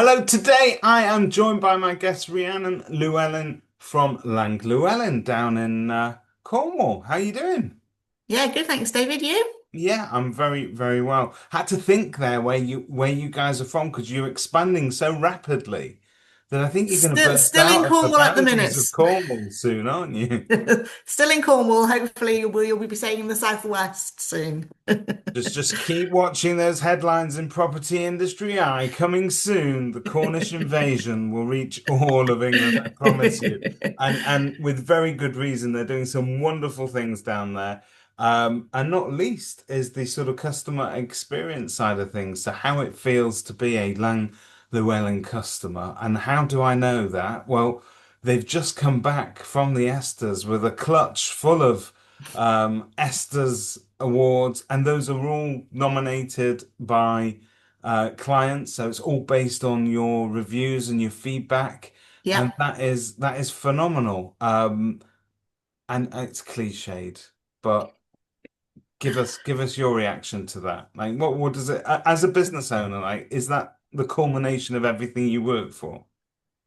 Hello, today I am joined by my guest Rhiannon Llewellyn from Llewellyn down in Cornwall. How you doing? Yeah, good. Thanks, David. You? Yeah, I'm very, very well. Had to think there where you guys are from because you're expanding so rapidly that I think you're going to burst Still in out of the Cornwall at the boundaries minute. of Cornwall soon, aren't you? Still in Cornwall. Hopefully, you'll be staying in the southwest soon. Just keep watching those headlines in property industry eye. Coming soon, the Cornish invasion will reach all of England, I promise you. And with very good reason, they're doing some wonderful things down there. And not least is the sort of customer experience side of things. So how it feels to be a Lang Llewellyn customer. And how do I know that? Well, they've just come back from the Esters with a clutch full of Esther's awards, and those are all nominated by clients. So it's all based on your reviews and your feedback, and Yep. that is phenomenal. And it's cliched, but give us your reaction to that. Like, what does it as a business owner like? Is that the culmination of everything you work for?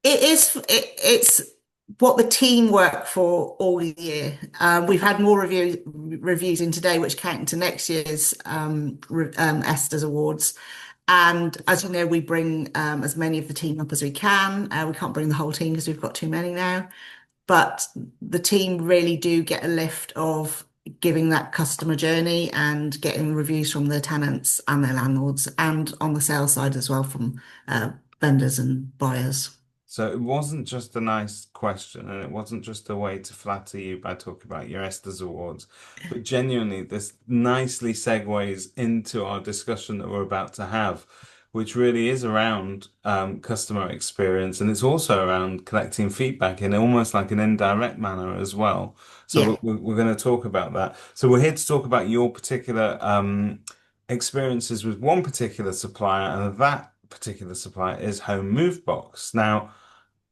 It's what the team work for all year. We've had more reviews in today, which count into next year's Esther's Awards. And as you know, we bring as many of the team up as we can. We can't bring the whole team because we've got too many now. But the team really do get a lift of giving that customer journey and getting reviews from their tenants and their landlords, and on the sales side as well from vendors and buyers. So it wasn't just a nice question, and it wasn't just a way to flatter you by talking about your Estes Awards, but genuinely, this nicely segues into our discussion that we're about to have, which really is around customer experience, and it's also around collecting feedback in almost like an indirect manner as well. So Yeah. we're going to talk about that. So we're here to talk about your particular experiences with one particular supplier, and that particular supplier is Home Move Box. Now,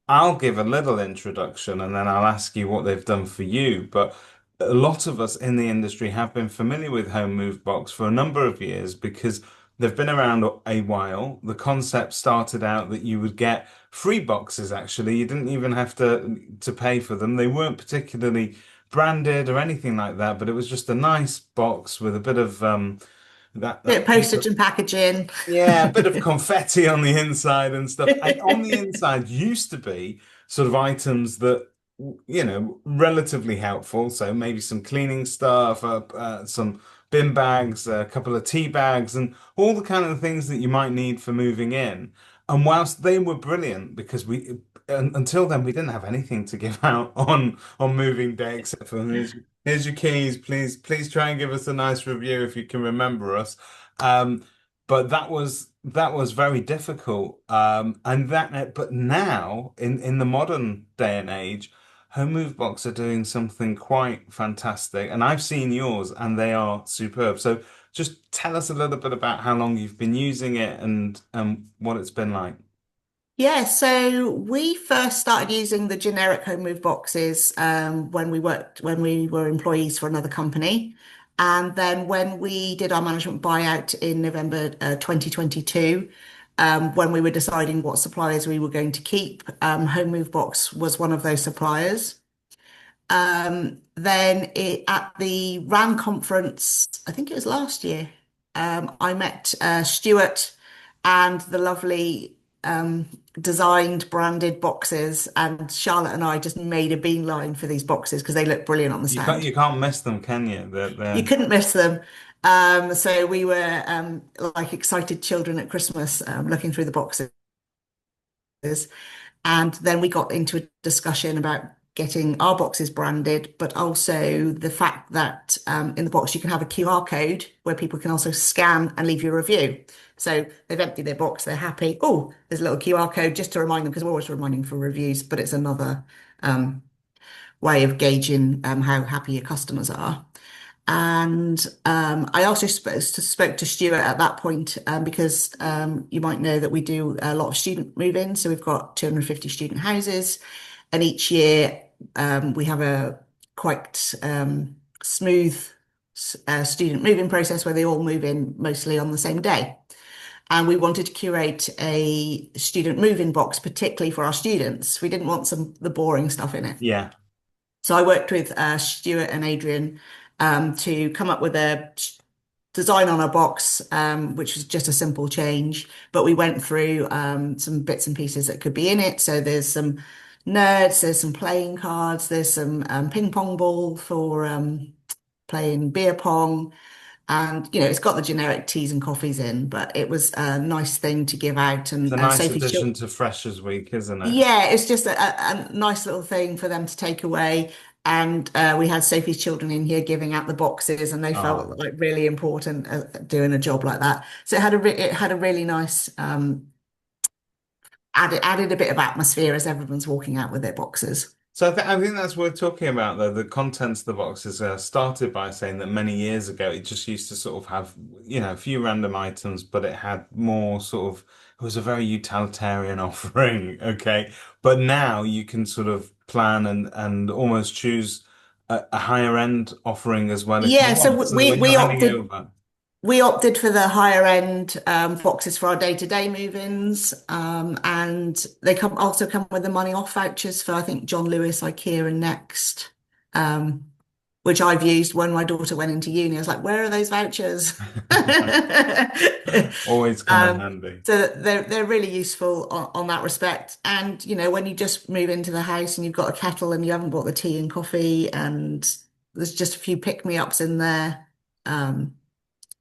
I'll give a little introduction and then I'll ask you what they've done for you. But a lot of us in the industry have been familiar with Home Move Box for a number of years because they've been around a while. The concept started out that you would get free boxes, actually. You didn't even have to pay for them. They weren't particularly branded or anything like that, but it was just a nice box with a bit of Bit that of postage paper. and packaging. Yeah, a bit of confetti on the inside and stuff. And on the inside used to be sort of items that, relatively helpful. So maybe some cleaning stuff, some bin bags, a couple of tea bags, and all the kind of things that you might need for moving in. And whilst they were brilliant, because until then we didn't have anything to give out on moving day except for here's your keys. Please try and give us a nice review if you can remember us. But that was very difficult. But now in the modern day and age, Home Move Box are doing something quite fantastic, and I've seen yours, and they are superb. So just tell us a little bit about how long you've been using it and what it's been like. Yeah, so we first started using the generic home move boxes when we were employees for another company. And then when we did our management buyout in November 2022, when we were deciding what suppliers we were going to keep, Home Move Box was one of those suppliers. At the RAN conference, I think it was last year, I met Stuart and the lovely designed branded boxes, and Charlotte and I just made a beeline for these boxes because they look brilliant on the You can't stand. you can't miss them, can you? You They're couldn't miss them. So we were like excited children at Christmas, looking through the boxes. And then we got into a discussion about getting our boxes branded, but also the fact that in the box you can have a QR code where people can also scan and leave you a review. So they've emptied their box, they're happy. Oh, there's a little QR code just to remind them because we're always reminding for reviews, but it's another um, way of gauging how happy your customers are. And I also spoke to Stuart at that point because you might know that we do a lot of student move-ins. So we've got 250 student houses, and each year we have a quite smooth student move-in process where they all move in mostly on the same day. and we wanted to curate a student move-in box, particularly for our students. We didn't want the boring stuff in it. Yeah. So I worked with Stuart and Adrian to come up with a design on our box, which was just a simple change. But we went through some bits and pieces that could be in it. So there's some nerds, there's some playing cards, there's some ping pong ball for playing beer pong. And, it's got the generic teas and coffees in, but it was a nice thing to give out. It's a And nice Sophie's addition children, to Freshers Week, isn't it? yeah, it's just a nice little thing for them to take away. And we had Sophie's children in here giving out the boxes, and they felt Oh. like really important doing a job like that. So it had a really nice added a bit of atmosphere as everyone's walking out with their boxes. So I think that's worth talking about, though. The contents of the boxes started by saying that many years ago it just used to sort of have, a few random items, but it had more sort of, it was a very utilitarian offering, okay? But now you can sort of plan and almost choose a higher end offering as well if you Yeah, want, so so that when you're handing over. we opted for the higher end boxes for our day-to-day move-ins, and they also come with the money off vouchers for I think John Lewis, IKEA, and Next, um, which I've used when my daughter went into uni. I was like, "Where are those vouchers?" Always come in Um, handy. so they're really useful on that respect. And when you just move into the house and you've got a kettle and you haven't bought the tea and coffee, and there's just a few pick-me-ups in there. Um,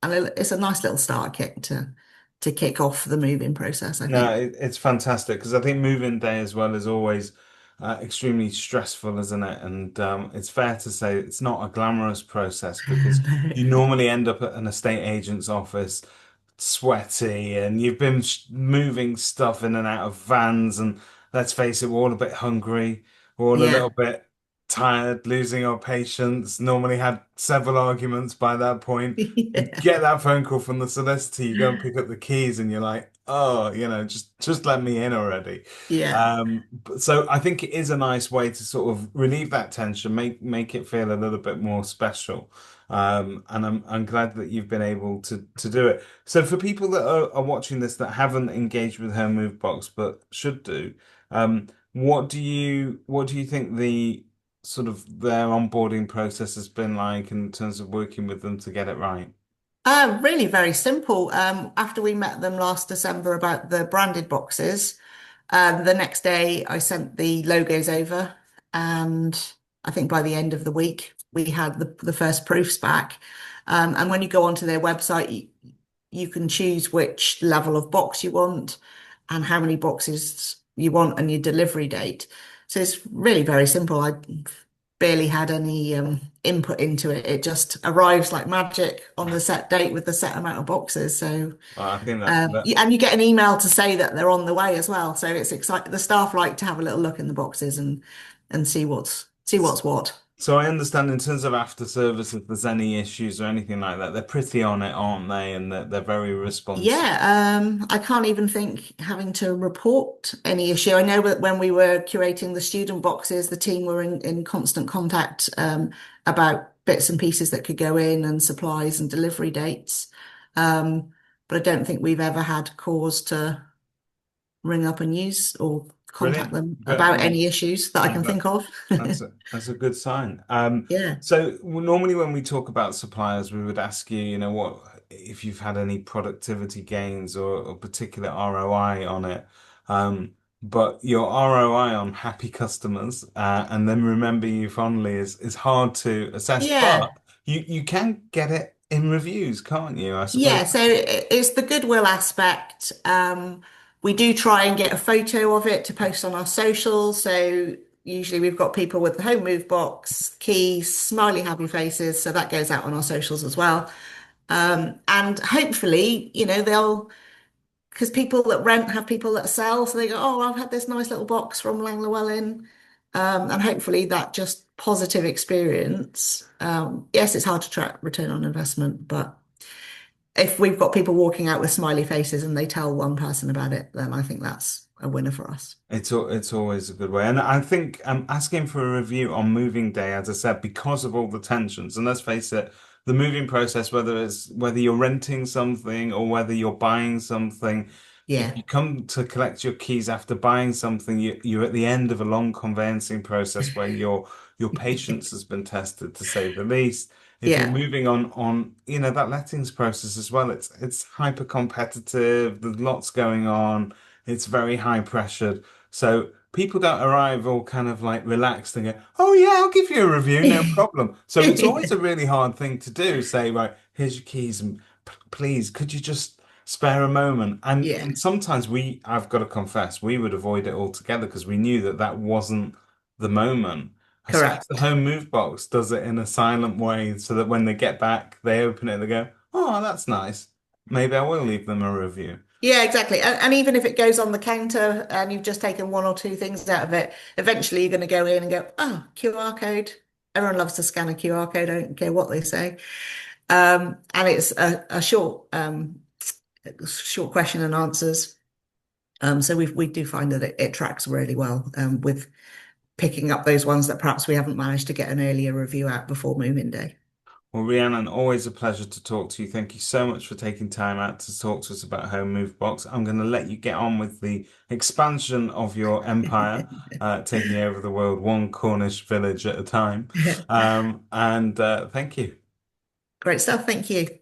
and it's a nice little starter kit to kick off the moving process, I No, think. it's fantastic because I think moving day as well is always extremely stressful, isn't it? And it's fair to say it's not a glamorous process because you normally end up at an estate agent's office sweaty and you've been moving stuff in and out of vans. And let's face it, we're all a bit hungry. We're all a Yeah. little bit tired, losing our patience. Normally had several arguments by that point. You Yeah. get that phone call from the solicitor, you go and pick up the keys, and you're like, oh, just let me in already. Yeah. So I think it is a nice way to sort of relieve that tension, make it feel a little bit more special. And I'm glad that you've been able to do it. So for people that are watching this that haven't engaged with Home Move Box but should do, what do you think the sort of their onboarding process has been like in terms of working with them to get it right? Really very simple. After we met them last December about the branded boxes, the next day I sent the logos over, and I think by the end of the week we had the first proofs back. And when you go onto their website, you can choose which level of box you want and how many boxes you want and your delivery date. So it's really very simple. I barely had any input into it. It just arrives like magic on the set date with the set amount of boxes. So, I think that and you get an email to say that they're on the way as well. So it's exciting. The staff like to have a little look in the boxes and see what's what. so I understand in terms of after service, if there's any issues or anything like that, they're pretty on it, aren't they? And they're very responsive. Yeah, I can't even think having to report any issue. I know that when we were curating the student boxes, the team were in constant contact about bits and pieces that could go in and supplies and delivery dates. Um, but I don't think we've ever had cause to ring up and use or contact Brilliant. them But about any issues that I no, can think of. that's a good sign. Yeah. So normally when we talk about suppliers, we would ask you, what if you've had any productivity gains or particular ROI on it. But your ROI on happy customers and then remember you fondly is hard to assess, Yeah. but you can get it in reviews, can't you? I suppose. Yeah, so it's the goodwill aspect. We do try and get a photo of it to post on our socials. So usually we've got people with the home move box, keys, smiley happy faces. So that goes out on our socials as well. And hopefully, because people that rent have people that sell. So they go, oh, I've had this nice little box from Llewellyn. And hopefully that just positive experience. Yes, it's hard to track return on investment, but if we've got people walking out with smiley faces and they tell one person about it, then I think that's a winner for us. It's always a good way, and I think asking for a review on moving day, as I said, because of all the tensions, and let's face it, the moving process, whether you're renting something or whether you're buying something, if Yeah. you come to collect your keys after buying something, you're at the end of a long conveyancing process where your patience has been tested, to say the least. If you're Yeah. moving on, that lettings process as well, it's hyper competitive. There's lots going on. It's very high pressured. So people don't arrive all kind of like relaxed and go, "Oh yeah, I'll give you a review, no problem." So it's always a really hard thing to do. Say, right, here's your keys, and please, could you just spare a moment? And Yeah. sometimes I've got to confess, we would avoid it altogether because we knew that that wasn't the moment. I suppose the Correct. home move box does it in a silent way so that when they get back, they open it and they go, "Oh, that's nice. Maybe I will leave them a review." Yeah, exactly. And even if it goes on the counter and you've just taken one or two things out of it, eventually you're going to go in and go, oh, QR code. Everyone loves to scan a QR code. I don't care what they say. And it's a short question and answers. So we do find that it tracks really well with picking up those ones that perhaps we haven't managed to get an earlier review out before moving day. Well, Rhiannon, always a pleasure to talk to you. Thank you so much for taking time out to talk to us about Home Move Box. I'm going to let you get on with the expansion of your empire, taking over the world one Cornish village at a time. And thank you. Great stuff. Thank you.